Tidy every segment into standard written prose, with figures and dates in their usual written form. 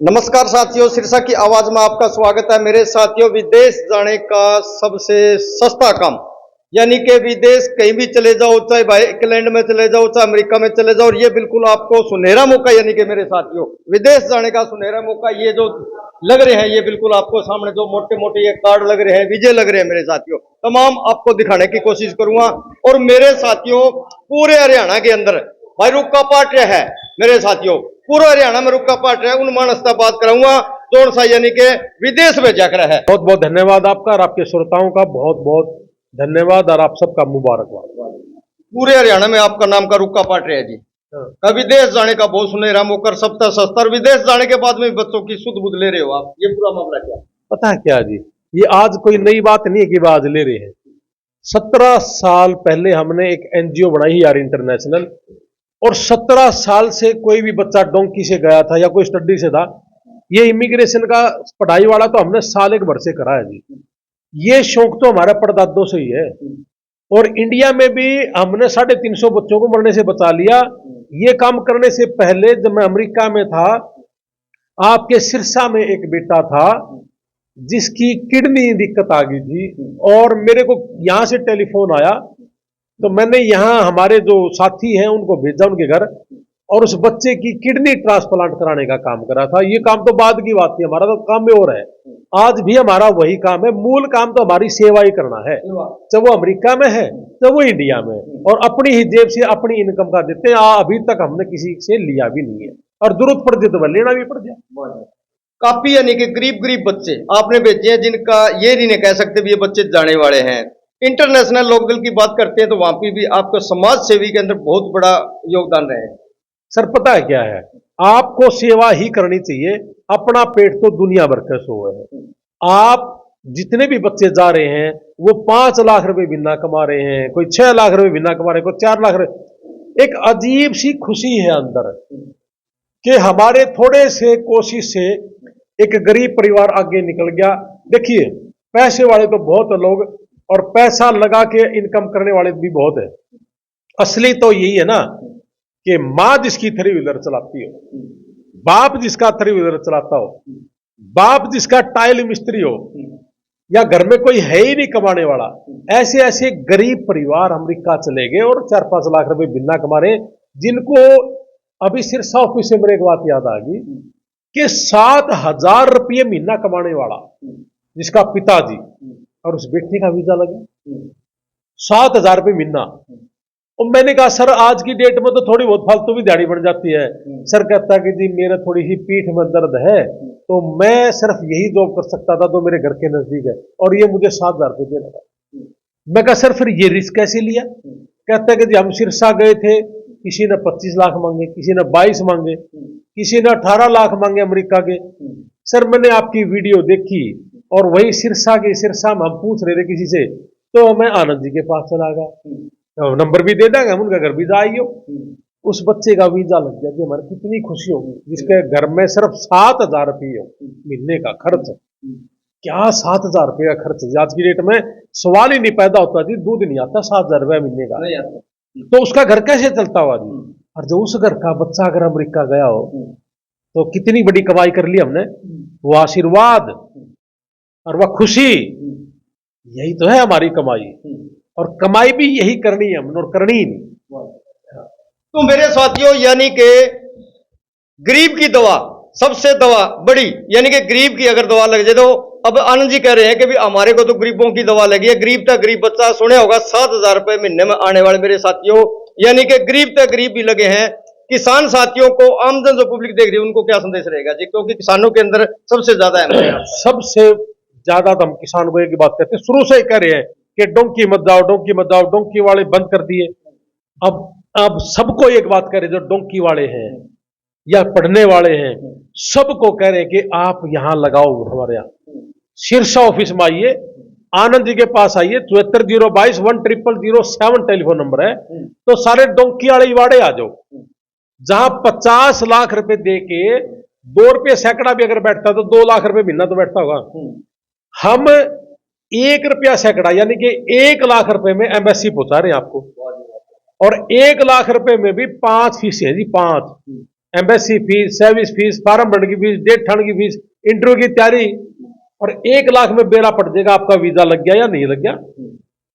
नमस्कार साथियों, सिरसा की आवाज में आपका स्वागत है। मेरे साथियों, विदेश जाने का सबसे सस्ता काम यानी कि विदेश कहीं भी चले जाओ, चाहे भाई इंग्लैंड में चले जाओ, चाहे अमेरिका में चले जाओ, और ये बिल्कुल आपको सुनहरा मौका, यानी कि मेरे साथियों विदेश जाने का सुनहरा मौका, ये जो लग रहे हैं, ये बिल्कुल आपको सामने जो मोटे मोटे ये कार्ड लग रहे हैं, वीजे लग रहे हैं, मेरे साथियों तमाम आपको दिखाने की कोशिश करूंगा। और मेरे साथियों पूरे हरियाणा के अंदर भाई रुक्का पाट रहा है, मेरे साथियों पूरा हरियाणा में रुक्का पाट रहा है, उन मानसता बात कराऊंगा जोड़ सा यानी कि विदेश में जाकर है। बहुत बहुत धन्यवाद आपका और आपके श्रोताओं का बहुत बहुत धन्यवाद और आप सबका मुबारकबाद। पूरे हरियाणा में आपका नाम का रुक्का पाट रहा है जी। का विदेश जाने का बहुत सुनहरा मौका, सस्ता सस्ता, और विदेश जाने के बाद में बच्चों की सुध बुध ले रहे हो आप, ये पूरा मामला क्या? पता है क्या जी, ये आज कोई नई बात नहीं है कि आज ले रहे हैं। 17 साल पहले हमने एक एनजीओ बनाई यार इंटरनेशनल, और 17 साल से कोई भी बच्चा डोंकी से गया था या कोई स्टडी से था, ये इमिग्रेशन का पढ़ाई वाला तो हमने साल एक भर से करा है जी। ये शौक तो हमारे परदादों से ही है। और इंडिया में भी हमने 350 बच्चों को मरने से बचा लिया। ये काम करने से पहले जब मैं अमेरिका में था, आपके सिरसा में एक बेटा था जिसकी किडनी दिक्कत आ गई थी, और मेरे को यहां से टेलीफोन आया, तो मैंने यहां हमारे जो साथी हैं उनको भेजा उनके घर, और उस बच्चे की किडनी ट्रांसप्लांट कराने का काम करा था। ये काम तो बाद की बात थी, हमारा तो काम में और है। आज भी हमारा वही काम है, मूल काम तो हमारी सेवा ही करना है, चाहे वो अमेरिका में है चाहे वो इंडिया में, और अपनी ही जेब से अपनी इनकम का देते हैं। अभी तक हमने किसी से लिया भी नहीं है, और जरूरत पड़ जाए तो वह लेना भी पड़ जाए। काफी यानी कि गरीब गरीब बच्चे आपने भेजे हैं, जिनका ये नहीं कह सकते भी ये बच्चे जाने वाले हैं। इंटरनेशनल लोकदल की बात करते हैं तो वहां पर भी आपको समाज सेवी के अंदर बहुत बड़ा योगदान रहे। सर पता है क्या है, आपको सेवा ही करनी चाहिए, अपना पेट तो दुनिया भर का सो है। आप जितने भी बच्चे जा रहे हैं वो 5 लाख रुपए बिना कमा रहे हैं, कोई 6 लाख रुपए बिना कमा रहे हैं, कोई 4 लाख रुपए। एक अजीब सी खुशी है अंदर कि हमारे थोड़े से कोशिश से एक गरीब परिवार आगे निकल गया। देखिए, पैसे वाले तो बहुत लोग और पैसा लगा के इनकम करने वाले भी बहुत है। असली तो यही है ना कि मां जिसकी थ्री व्हीलर चलाती हो, बाप जिसका थ्री व्हीलर चलाता हो, बाप जिसका टाइल मिस्त्री हो, या घर में कोई है ही नहीं कमाने वाला, ऐसे ऐसे गरीब परिवार अमेरिका चले गए और 4-5 लाख रुपए बिना कमा रहे, जिनको अभी सिरसा ऑफिस से मेरे एक बात याद आ गई कि 7,000 रुपये महीना कमाने वाला जिसका पिताजी और उस बेटे का वीजा लगे 7,000 रुपये महीना। और मैंने कहा सर आज की डेट में तो थोड़ी बहुत फालतू भी दिहाड़ी बढ़ जाती है। सर कहता कि जी मेरा थोड़ी सी पीठ में दर्द है, तो मैं सिर्फ यही जॉब कर सकता था जो मेरे घर के नजदीक है, और ये मुझे 7,000 रुपये दे लगा। मैं कहा सर फिर ये रिस्क कैसे लिया? कहता है कि जी हम सिरसा गए थे, किसी ने 25 लाख मांगे, किसी ने 22 मांगे, किसी ने 18 लाख मांगे अमेरिका के। सर मैंने आपकी वीडियो देखी और वही सिरसा में हम पूछ रहे थे किसी से, तो मैं आनंद जी के पास चला गया, नंबर भी दे देंगे, हम उनका घर वीजा आइयो। उस बच्चे का वीजा लग गया। हमारी कितनी खुशी होगी जिसके घर में सिर्फ 7,000 रुपये महीने का खर्च। क्या 7,000 रुपये का खर्च आज की डेट में सवाल ही नहीं पैदा होता जी, दूध नहीं आता 7,000 रुपये महीने का, तो उसका घर कैसे चलता हुआ जी? और जो उस घर का बच्चा अगर अमेरिका गया हो तो कितनी बड़ी कमाई कर ली हमने। वो आशीर्वाद और वह खुशी, यही तो है हमारी कमाई, और कमाई भी यही करनी है हमने, और करनी ही नहीं। तो मेरे साथियों यानी कि गरीब की दवा सबसे दवा बड़ी, यानी कि गरीब की अगर दवा लग जाए तो अब आनंद जी कह रहे हैं कि भी हमारे को तो गरीबों की दवा लगी है। गरीब तक गरीब बच्चा सुने होगा 7,000 रुपये महीने में आने वाले मेरे साथियों, यानी कि गरीब तक गरीब भी लगे हैं। किसान साथियों को, आमदन जो पब्लिक देख रही है उनको क्या संदेश रहेगा जी, क्योंकि किसानों के अंदर सबसे ज्यादा है। सबसे ज्यादा तो हम किसान को एक बात कहते हैं, शुरू से ही कह रहे हैं कि डोंकी मत जाओ, डोंकी मत जाओ, डोंकी वाले बंद कर दिए। अब सबको एक बात कह रहे, जो डोंकी वाले हैं या पढ़ने वाले हैं, सबको कह रहे हैं कि आप यहां लगाओ, हमारे यहां सिरसा ऑफिस में आइए, आनंद जी के पास आइए, 7402 10007 टेलीफोन नंबर है। तो सारे डोंकी वाले वाड़े आ जाओ, जहां 50 लाख रुपए दे के 2 रुपये सैकड़ा भी अगर बैठता तो 2 लाख रुपए महीना तो बैठता होगा। हम 1 रुपया सैकड़ा यानी कि 1 लाख रुपए में एमएससी पहुंचा रहे हैं आपको, और 1 लाख रुपए में भी 5 फीस है जी, 5। Embassy fees, service fees, form भरने की फीस, डेट ठंड की फीस, इंटरव्यू की तैयारी, और 1 लाख में बेड़ा पड़ जाएगा आपका वीजा लग गया या नहीं लग गया।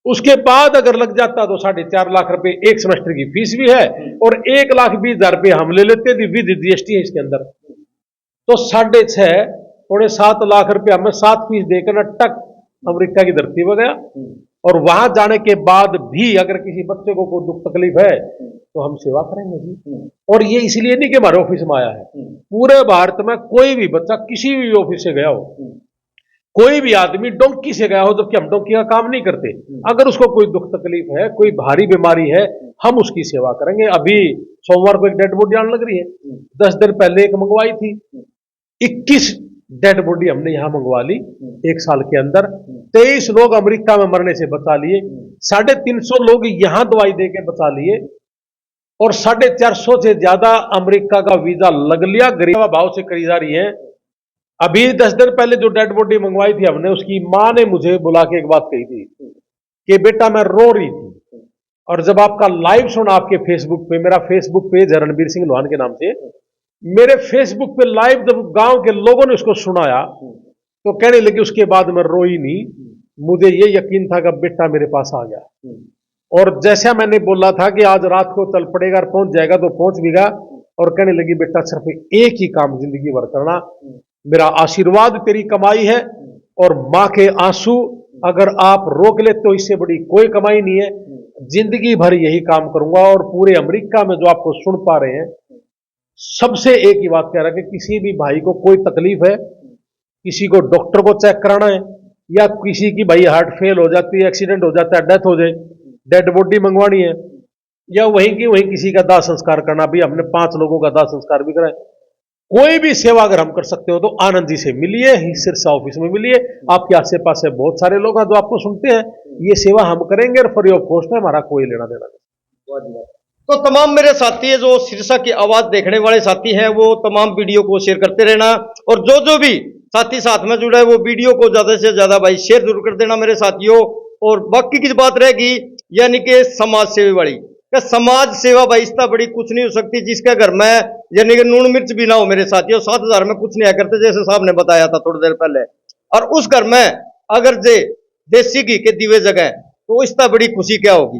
उसके बाद अगर लग जाता तो 4.5 लाख रुपए एक सेमेस्टर की फीस भी है, और 1,20,000 रुपये हम ले लेते थे, विद जीएसटी है इसके अंदर। तो 6.5 पौने 7 लाख रुपए हमें 7 फीस देकर न टक अमेरिका की धरती पर गया। और वहां जाने के बाद भी अगर किसी बच्चे को कोई दुख तकलीफ है तो हम सेवा करेंगे जी। और ये इसलिए नहीं कि हमारे ऑफिस में आया है, पूरे भारत में कोई भी बच्चा किसी भी ऑफिस से गया हो, कोई भी आदमी डोंकी से गया हो, जबकि हम डोंकी का काम नहीं करते, अगर उसको कोई दुख तकलीफ है, कोई भारी बीमारी है, हम उसकी सेवा करेंगे। अभी सोमवार को एक डेड बॉडी आने लग रही है, 10 दिन पहले एक मंगवाई थी, 21 डेड बॉडी हमने यहां मंगवा ली 1 साल के अंदर। 23 लोग अमेरिका में मरने से बचा लिए, 350 लोग यहां दवाई देके बचा लिए, और 450 से ज्यादा अमेरिका का वीजा लग लिया। गरीब भाव से खरीदारी है। अभी 10 दिन पहले जो डेड बॉडी मंगवाई थी हमने, उसकी मां ने मुझे बुला के एक बात कही थी कि बेटा मैं रो रही थी, और जब आपका लाइव सुना आपके फेसबुक पे, मेरा फेसबुक पेज है रणबीर सिंह लोहान के नाम से, मेरे फेसबुक पे लाइव जब गांव के लोगों ने उसको सुनाया तो कहने लगे उसके बाद मैं रोई नहीं, मुझे ये यकीन था कि बेटा मेरे पास आ गया। और जैसा मैंने बोला था कि आज रात को चल पड़ेगा और पहुंच जाएगा, तो पहुंच भी गया। और कहने लगी बेटा सिर्फ एक ही काम जिंदगी भर करना, मेरा आशीर्वाद तेरी कमाई है, और मां के आंसू अगर आप रोक लेते तो इससे बड़ी कोई कमाई नहीं है। जिंदगी भर यही काम करूंगा। और पूरे अमेरिका में जो आपको सुन पा रहे हैं, सबसे एक ही बात कह रहा है कि किसी भी भाई को कोई तकलीफ है, किसी को डॉक्टर को चेक कराना है, या किसी की भाई हार्ट फेल हो जाती है, एक्सीडेंट हो जाता है, डेथ हो जाए, डेड बॉडी मंगवानी है, या वहीं की वहीं किसी का दाह संस्कार करना, भी हमने 5 लोगों का दाह संस्कार भी कराए। कोई भी सेवा अगर हम कर सकते हो तो आनंद जी से मिलिए, सिरसा ऑफिस में मिलिए। आपके आस पास से बहुत सारे लोग हैं जो आपको सुनते हैं, ये सेवा हम करेंगे और फ्री ऑफ कॉस्ट है, हमारा कोई लेना देना नहीं। तो तमाम मेरे साथी है जो सिरसा की आवाज देखने वाले साथी हैं, वो तमाम वीडियो को शेयर करते रहना, और जो भी साथी साथ में जुड़ा है वो वीडियो को ज्यादा से ज्यादा भाई शेयर जरूर कर देना मेरे साथियों। और बाकी की बात रहेगी यानी कि समाज सेवा वाली, कि समाज सेवा भाई इसका बड़ी कुछ नहीं हो सकती जिसके घर में यानी कि नून मिर्च भी ना हो मेरे साथियों। 7,000 में कुछ नहीं आया करते, जैसे साहब ने बताया था थोड़ी देर पहले। और उस घर में अगर जे देसी घी के दीवे जगह तो इसका बड़ी खुशी क्या होगी।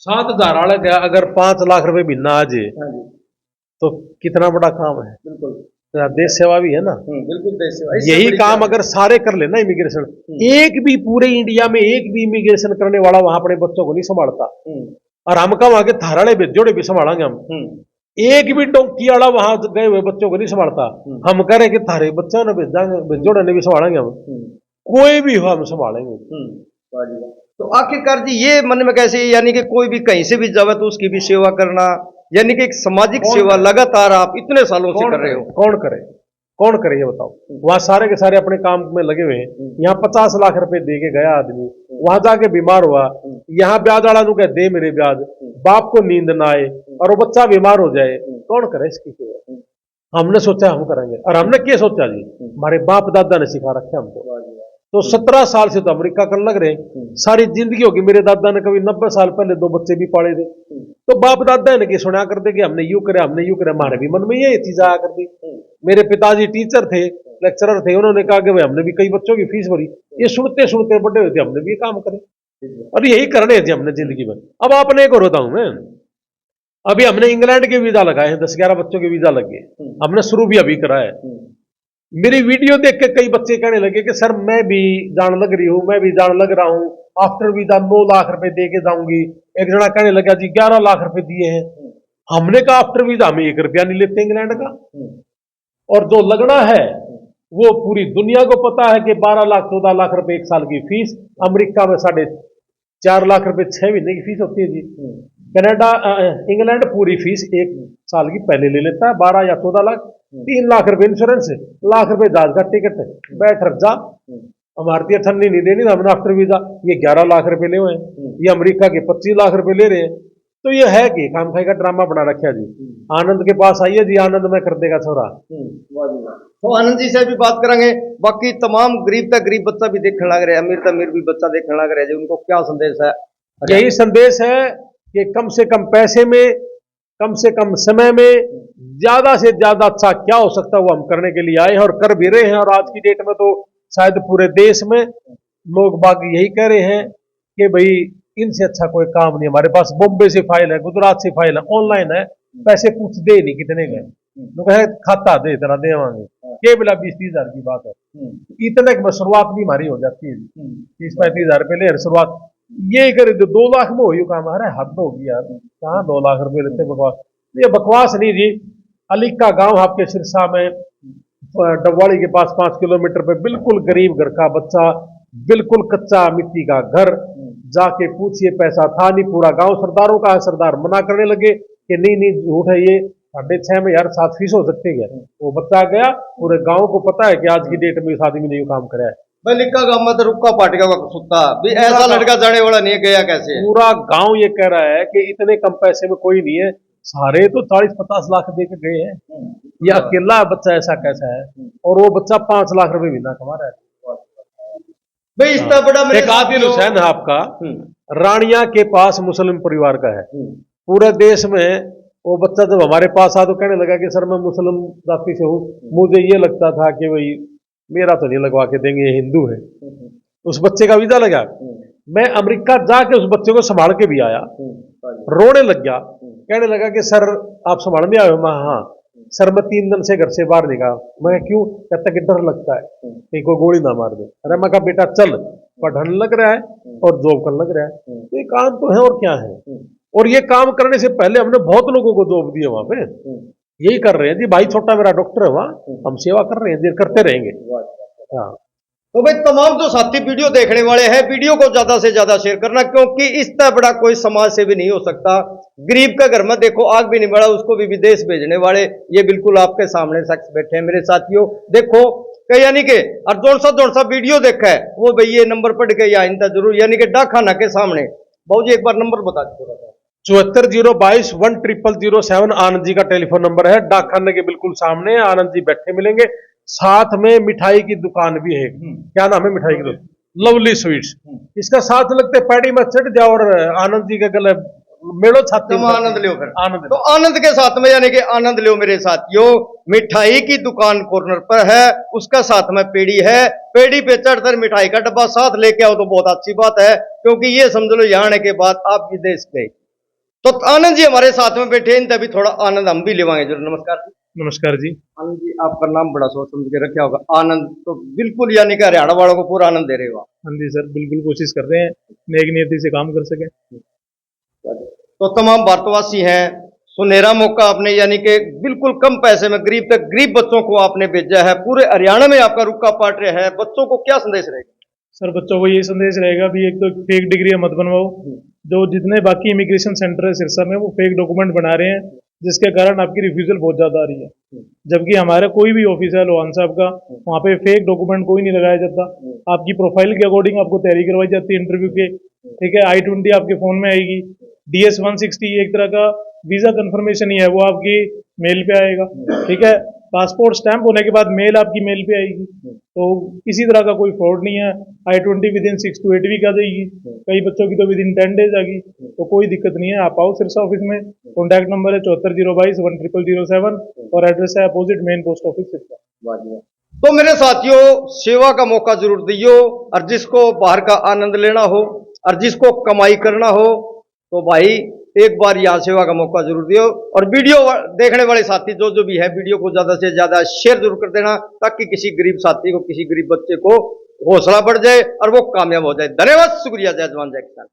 7,000 वाला क्या, अगर 5 लाख रुपए महीना आ जाए तो कितना बड़ा काम है। बिल्कुल देश सेवा भी है ना। बिल्कुल देश सेवा, यही काम अगर सारे कर लेना, इमिग्रेशन, एक भी पूरे इंडिया में एक भी इमिग्रेशन करने वाला वहां अपने बच्चों को नहीं संभालता, और हम का वहां के थाराड़े बेजोड़े भी संभालेंगे हम। एक भी डोंकी वाला वहां गए हुए बच्चों को नहीं संभालता, हम कह रहे कि थारे बच्चों ने भेजांगे, बेजोड़े ने भी संभालेंगे हम, कोई भी हो हम संभालेंगे। तो आखिरकार जी ये मन में कैसे, यानी कि कोई भी कहीं से भी जावे तो उसकी भी सेवा करना, यानी कि एक सामाजिक सेवा लगातार आप इतने सालों से कर रहे हो। कौन करे ये बताओ। वहां सारे के सारे अपने काम में लगे हुए हैं। यहाँ 50 लाख रुपए दे के गया आदमी, वहां जाके बीमार हुआ, यहाँ ब्याज वाला नु कह दे मेरे ब्याज, बाप को नींद ना आए और वो बच्चा बीमार हो जाए, कौन करे इसकी सेवा। हमने सोचा हम करेंगे, और हमने क्या सोचा जी, हमारे बाप दादा ने सिखा रखे हमको। तो 17 साल से तो अमेरिका कर लग रहे, सारी जिंदगी होगी। मेरे दादा ने कभी 90 साल पहले 2 बच्चे भी पाले थे, तो बाप दादा ने सुना करते कि हमने यूं करे, हमने यूं करे, हमारे भी मन में ये चीज आया करती। मेरे पिताजी टीचर थे, लेक्चरर थे, उन्होंने कहा कि भाई हमने भी कई बच्चों की फीस भरी। ये सुनते सुनते बड़े हुए थे, हमने भी काम करे, और यही करने थे हमने जिंदगी में। अब आपने एक और बताऊं मैं, अभी हमने इंग्लैंड के वीजा लगाए हैं, 10-11 बच्चों के वीजा लग गए, हमने शुरू भी अभी करा है। मेरी वीडियो देख के कई बच्चे कहने लगे कि सर मैं भी जान लग रही हूं, मैं भी जान लग रहा हूं, आफ्टर वीजा 9 लाख रुपए दे के जाऊंगी। एक जना कहने लगा जी 11 लाख रुपए दिए हैं। हमने कहा आफ्टर वीजा हमें 1 रुपया नहीं लेते इंग्लैंड का, और जो लगना है वो पूरी दुनिया को पता है कि 12 लाख 14 लाख रुपए 1 साल की फीस। अमेरिका में 4.5 लाख रुपए 6 महीने की फीस होती है जी। कनाडा इंग्लैंड पूरी फीस 1 साल की पहले ले लेता है, 12 या 14 लाख। 3 लाख रुपए इंश्योरेंस, लाख रुपए जहाज का टिकट, बैठ रख जा। हमारे ठंडी नहीं देनी, हमने आफ्टर वीजा ये 11 लाख रुपए ले हुए हैं, ये अमेरिका के 25 लाख रुपए ले रहे हैं। तो ये है कि काम खाई का ड्रामा बना रखा जी। आनंद के पास आइए जी, आनंद में कर देगा छोरा। तो आनंद जी से भी बात करेंगे। बाकी तमाम गरीब तक गरीब बच्चा भी देखने लग रहे हैं, अमीर तक अमीर भी बच्चा देखने लग रहे हैं जी, उनको क्या संदेश है। यही संदेश है कि कम से कम पैसे में, कम से कम समय में ज्यादा से ज्यादा अच्छा क्या हो सकता है वो हम करने के लिए आए हैं और कर भी रहे हैं। और आज की डेट में तो शायद पूरे देश में लोग बाग यही कह रहे हैं कि भाई इनसे अच्छा कोई काम नहीं, हमारे पास बॉम्बे से फाइल है, गुजरात से फाइल है, ऑनलाइन है, पैसे कुछ दे नहीं, कितने गए लोग है खाता दे इतना देवांगे, के बिला 20-30 हजार की बात है, इतने में शुरुआत भी हमारी हो जाती है, 30-35 हजार रुपये ले शुरुआत, ये करे तो 2 लाख में हो यू काम। अरे हद होगी यार, कहाँ 2 लाख रुपए लेते बकवास, ये बकवास नहीं जी। अलीका गांव आपके सिरसा में डबवाड़ी के पास 5 किलोमीटर पे बिल्कुल गरीब घर का बच्चा, बिल्कुल कच्चा मिट्टी का घर, जाके पूछिए पैसा था नहीं, पूरा गांव सरदारों का है, सरदार मना करने लगे कि नहीं नहीं झूठ है ये, 6.5 में यार 7 फीस हो सकते हैं। वो बच्चा गया, पूरे गांव को पता है कि आज की डेट में इस आदमी ने ये काम करा है। भाई लिखा गांव में तो रुक्का पाटिका का सुत्ता भी, ऐसा लड़का जाने वाला नहीं है, गया कैसे है? पूरा गांव ये कह रहा है कि इतने कम पैसे में कोई नहीं है, सारे तो 40-50 लाख दे के गए हैं, ये अकेला बच्चा ऐसा कैसा है, और वो बच्चा 5 लाख रुपए महीना कमा रहा है। भाई इतना बड़ा मेरे एक आदिल हुसैन है आपका, हम्म। रानिया के पास मुस्लिम परिवार का है, पूरे देश में वो बच्चा जब हमारे पास आ तो कहने लगा कि सर मैं मुस्लिम जाति से हूँ, मुझे ये लगता था कि भाई मेरा तो नहीं लगवा के देंगे, ये हिंदू है। उस बच्चे का वीजा लगा, मैं अमेरिका जाके उस बच्चे को संभाल के भी आया, रोने लग गया, कहने लगा कि सर आप संभालने आए हो? मैं हाँ सर, मैं 3 दिन से घर से बाहर निकला। मैं क्यों? कहता कि डर लगता है कि कोई गोली ना मार दे। अरे मैं कहा बेटा चल, पढ़ने लग रहा है और जॉब करने लग रहा है, ये काम तो है और क्या है। और ये काम करने से पहले हमने बहुत लोगों को जॉब दिया वहां पे, यही कर रहे हैं जी। भाई छोटा मेरा डॉक्टर है वहां, हम सेवा कर रहे हैं जी, करते रहेंगे। हाँ तो भाई तमाम जो साथी वीडियो देखने वाले हैं, वीडियो को ज्यादा से ज्यादा शेयर करना, क्योंकि इस तरह बड़ा कोई समाज से भी नहीं हो सकता। गरीब का घर में देखो आग भी नहीं बढ़ा, उसको भी विदेश भेजने वाले ये बिल्कुल आपके सामने शख्स बैठे हैं मेरे साथियों। देखो कई यानी कि और जोन सा वीडियो देखा है वो भाई ये नंबर पढ़ के या इनका जरूर, यानी कि डाकखाना के सामने। बाबू जी एक बार नंबर बता दीजिए। 7402210007 आनंद जी का टेलीफोन नंबर है, डाकखाने के बिल्कुल सामने आनंद जी बैठे मिलेंगे। साथ में मिठाई की दुकान भी है, क्या नाम है मिठाई की दुकान? Lovely sweets. इसका साथ लगते पैड़ी में चढ़ जाओ और आनंद जी के गले मेड़ो छाती में आनंद लियो फिर। आनंद तो आनंद के साथ में यानी कि आनंद लियो मेरे साथियों। मिठाई की दुकान कॉर्नर पर है, उसका साथ में पेड़ी है, पेड़ी पे चढ़कर मिठाई का डब्बा साथ लेके आओ तो बहुत अच्छी बात है, क्योंकि ये समझ लो यहाँ आने के बाद आप विदेश गए। तो आनंद जी हमारे साथ में बैठे हैं, तभी थोड़ा आनंद हम भी लेवाएंगे जरूर। नमस्कार जी। नमस्कार जी। आनंद जी आपका नाम बड़ा सोच समझ के रखा होगा, आनंद तो बिल्कुल यानी कि हरियाणा वालों को पूरा आनंद दे रहे हो। हाँ जी सर, बिल्कुल कोशिश कर रहे हैं नेक नियति से काम कर सके। तो तमाम भारतवासी हैं, सुनहरा मौका आपने यानी कि बिल्कुल कम पैसे में गरीब तक गरीब बच्चों को आपने भेजा है, पूरे हरियाणा में आपका रुक्का पाट रहा है। बच्चों को क्या संदेश रहेगा? सर बच्चों को ये संदेश रहेगा भी, एक तो फेक डिग्री मत बनवाओ। जो जितने बाकी इमिग्रेशन सेंटर है सिरसा में वो फेक डॉक्यूमेंट बना रहे हैं, जिसके कारण आपकी रिफ्यूजल बहुत ज्यादा आ रही है। जबकि हमारा कोई भी ऑफिस है लोहान साहब का, वहाँ पे फेक डॉक्यूमेंट कोई नहीं लगाया जाता, आपकी प्रोफाइल के अकॉर्डिंग आपको तैयारी करवाई जाती है इंटरव्यू के। ठीक है, I-20 आपके फोन में आएगी, DS-160 एक तरह का वीजा कंफर्मेशन ही है, वो आपकी मेल पे आएगा। ठीक है, पासपोर्ट स्टैंप होने के बाद मेल आपकी मेल पे आएगी, तो किसी तरह का कोई फ्रॉड नहीं है। I-20 विदिन 6 to 8 वीक आ जाएगी, कई बच्चों की तो विदिन 10 डेज आ गई, तो कोई दिक्कत नहीं है। आप आओ सिरसा ऑफिस में, कॉन्टैक्ट नंबर है 7402210007 और एड्रेस है opposite main post office Sirsa. तो मेरे साथियों सेवा का मौका जरूर दियो, और जिसको बाहर का आनंद लेना हो और जिसको कमाई करना हो तो भाई एक बार यहाँ सेवा का मौका जरूर दियो। और वीडियो देखने वाले साथी जो भी है, वीडियो को ज्यादा से ज्यादा शेयर जरूर कर देना, ताकि किसी गरीब साथी को, किसी गरीब बच्चे को हौसला बढ़ जाए और वो कामयाब हो जाए। धन्यवाद, शुक्रिया, जय जवान जय किसान।